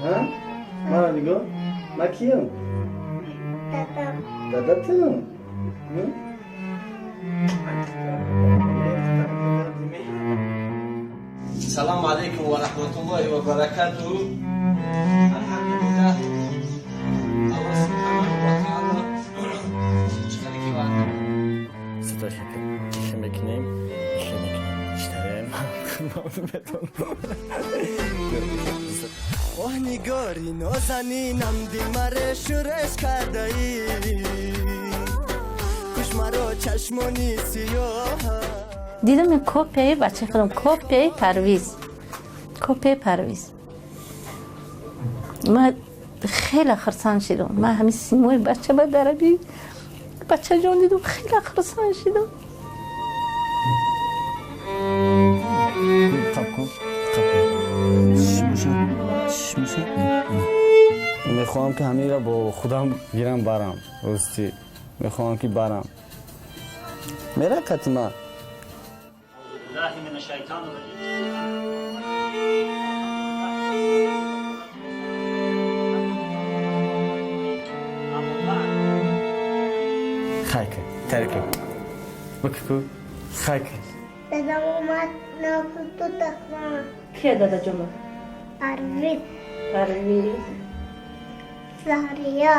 ها؟ ما نگو؟ ما کیم؟ دادتم. السلام عليكم ورحمة الله وبركاته. الحمد لله. الله سبحانه وتعالى. شكرا لك. ستاشكر. شمكنين. اشتريم. اوه نگاری نازنینم دل مره شورش کرده‌ای کش مرا چشمانی سیاه دیدم این کپی بچه خودم کپی پرویز من خیلی خرسان شدم من همین سیموی بچه با دربی بچه جان دیدم خیلی خرسان شدم میخوام که همین را با خودم گیرم برم راستی میخوام که برم میره کتما بالله من الشیطان الرجیم خیلی ترکه بکو خیلی دادم اومد نافت تو تخمه کیه داده جمعه؟ پرویز پرویز زهریا